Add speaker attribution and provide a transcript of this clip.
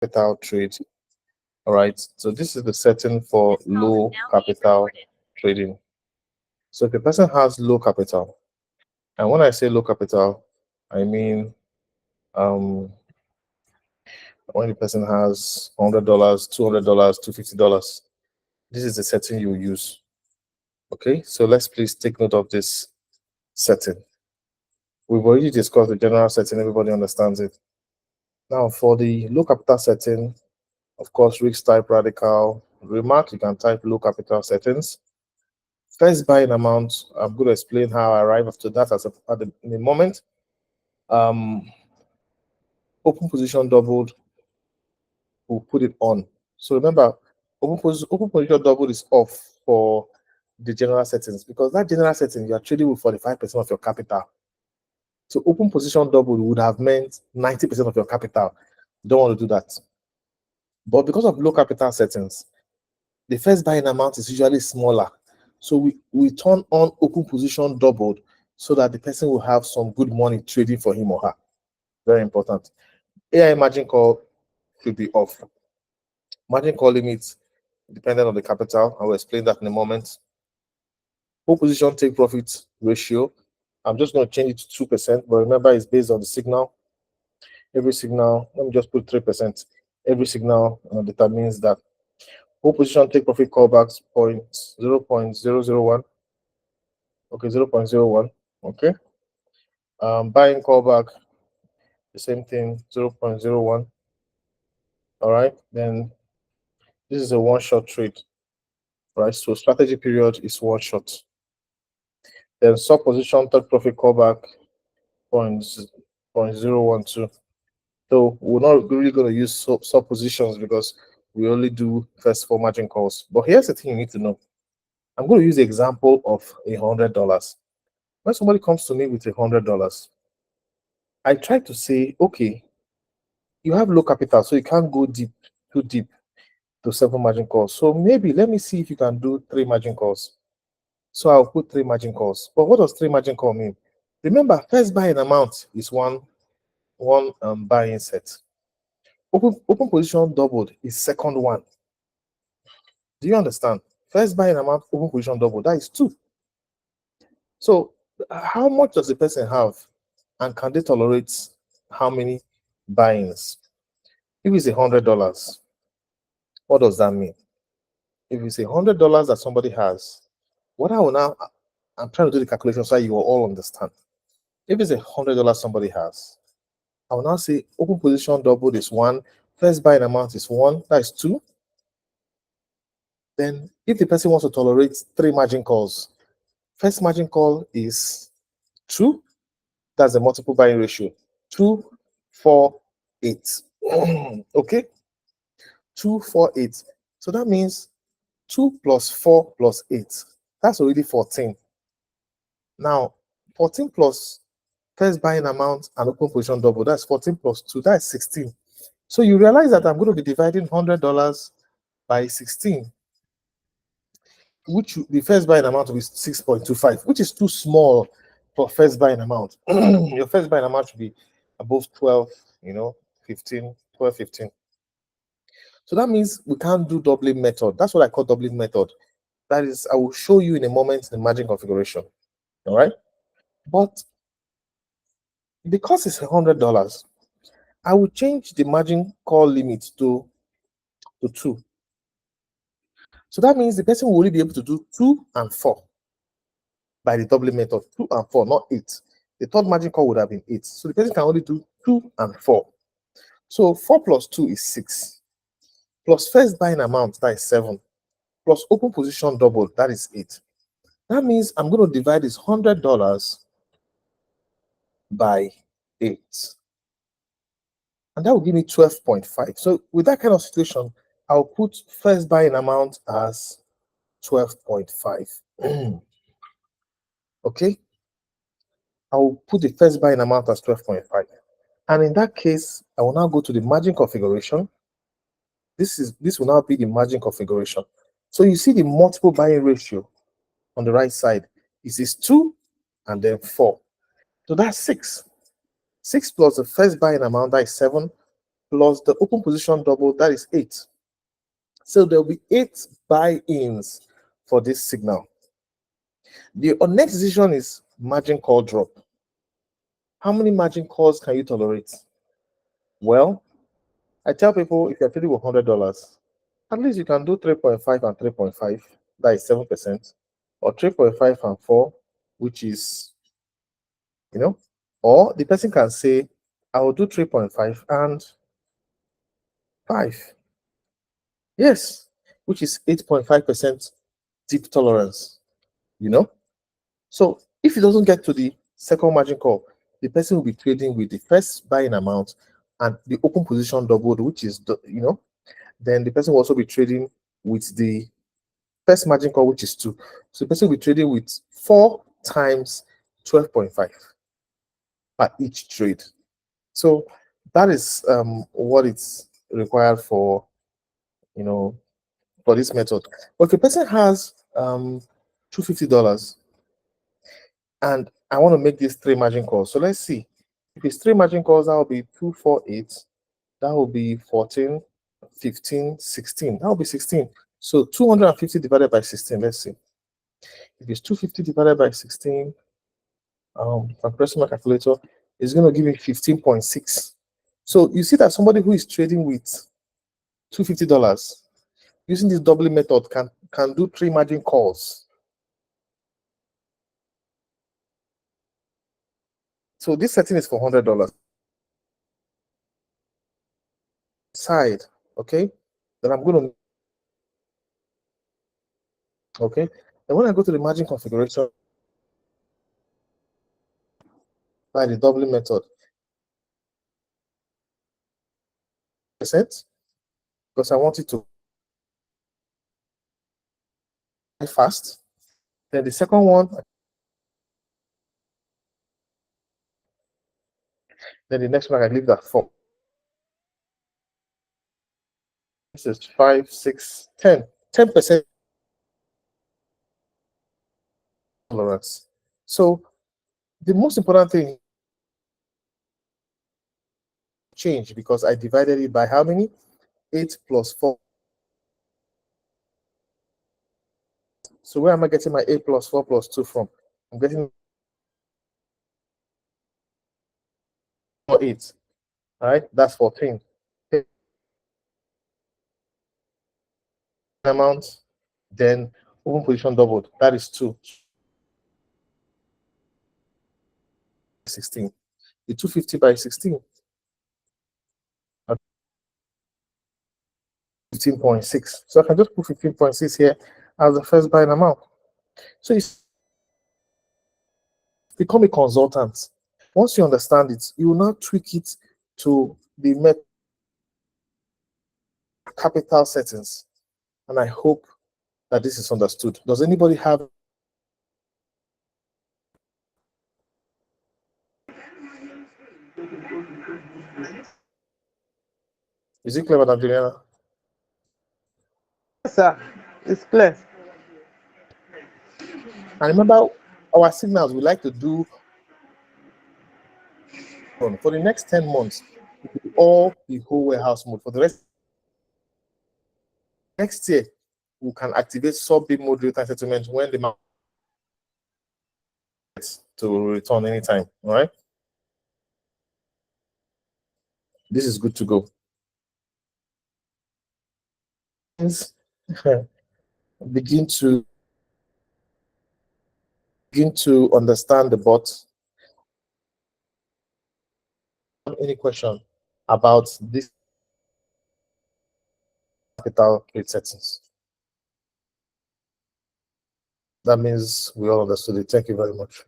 Speaker 1: capital trade. All right. So this is the setting for low capital trading. So if a person has low capital, and when I say low capital, I mean um when the person has $100, $200, $250, this is the setting you use. Okay, so let's please take note of this setting. We've already discussed the general setting, everybody understands it. Now, for the low capital setting, of course, risk type radical remark, you can type low capital settings. First buying amount, I'm going to explain how I arrive after that in a moment. Open position doubled, we'll put it on. So remember, open position doubled is off for the general settings because that general setting you are trading with 45% of your capital. So open position double would have meant 90% of your capital. You don't want to do that. But because of low capital settings, the first buying amount is usually smaller. So we turn on open position doubled so that the person will have some good money trading for him or her. Very important. AI margin call should be off. Margin call limits dependent on the capital. I will explain that in a moment. Full position take profit ratio. I'm just going to change it to 2%, but remember it's based on the signal. Every signal, let me just put 3%. Every signal determines that. Full position take profit callbacks 0.001. Okay, 0.01. Okay. Buying callback, the same thing, 0.01. All right. Then this is a one-shot trade, right? So strategy period is one shot. Then sub position take profit callback 0.012. So we're not really going to use suppositions because we only do first four margin calls. But here's the thing you need to know. I'm going to use the example of $100. When somebody comes to me with $100, I try to say, okay, you have low capital, so you can't go too deep to 7 margin calls. So maybe let me see if you can do 3 margin calls. So I'll put 3 margin calls. But what does 3 margin call mean? Remember, first buying amount is one buying set. Open position doubled is second one. Do you understand? First buying amount, open position double, that is 2. So how much does the person have, and can they tolerate how many buyings? If it's $100, what does that mean? If it's $100 that somebody has, what I will now, I'm trying to do the calculation so you will all understand. If it's $100 somebody has, I will now say open position doubled is 1, first buying amount is 1, that is 2. Then if the person wants to tolerate 3 margin calls, first margin call is 2. That's the multiple buying ratio. 2, 4, 8. Okay? 2, 4, 8. So that means 2 plus 4 plus 8. That's already 14. Now, 14 plus first buying amount and open position double, that's 14 plus 2, that's 16. So you realize that I'm going to be dividing $100 by 16, which the first buying amount will be 6.25, which is too small for first buying amount. Your first buying amount should be above 12, 15, 12, 15. So that means we can't do doubling method. That's what I call doubling method. That is, I will show you in a moment the margin configuration. All right. But because it's $100, I will change the margin call limit to 2. So that means the person will only be able to do 2 and 4 by the doubling method. 2 and 4, not 8. The third margin call would have been 8. So the person can only do 2 and 4. So 4 plus 2 is 6. Plus first buying amount, that is 7. Plus open position double, that is 8. That means I'm going to divide this $100 by 8. And that will give me 12.5. So with that kind of situation, I'll put first buying amount as 12.5. Okay? I'll put the first buying amount as 12.5. And in that case, I will now go to the margin configuration. This will now be the margin configuration. So you see the multiple buying ratio on the right side. It is 2 and then 4. So that's 6. 6 plus the first buying amount, that is 7, plus the open position double, that is 8. So there will be 8 buy-ins for this signal. The next decision is margin call drop. How many margin calls can you tolerate? Well, I tell people if you're trading with $100, at least you can do 3.5 and 3.5, that is 7%, or 3.5 and 4, which is, or the person can say, I will do 3.5 and 5. Yes, which is 8.5% deep tolerance, So if it doesn't get to the second margin call, the person will be trading with the first buying amount and the open position doubled, which is, then the person will also be trading with the first margin call, which is 2. So the person will be trading with 4 times 12.5 at each trade. So that is what it's required for, for this method. But if a person has $250 and I want to make these 3 margin calls, so let's see. If it's 3 margin calls, that will be 248. That will be 14, 15, 16. That will be 16. So 250 divided by 16. Let's see. If it's 250 divided by 16, if I'm pressing my calculator, it's going to give me 15.6. So you see that somebody who is trading with $250 using this doubling method can do 3 margin calls. So this setting is for $100. Side, okay? Then I'm going to, okay? And when I go to the margin configuration by the doubling method, percent, because I want it to fast. Then the second one, then the next one I leave that 4. This is 5, 6, 10. 10% tolerance. So the most important thing change because I divided it by how many? 8 plus 4. So where am I getting my 8 plus 4 plus 2 from? I'm getting 8. All right, that's 14. Amount, then open position doubled. That is 2. 16. The 250 by 16. 15.6. So I can just put 15.6 here as the first buying amount. So it's become a consultant. Once you understand it, you will now tweak it to the capital settings. And I hope that this is understood. Does anybody have? Is it clear, Madam Juliana?
Speaker 2: Yes, sir. It's clear.
Speaker 1: And remember, our signals we like to do for the next 10 months, it will all be whole warehouse mode. For the rest, next year, we can activate sub-bid mode real-time settlement when the market to return anytime. All right. This is good to go. begin to understand the bot. Any question about this capital rate settings? That means we all understood it. Thank you very much.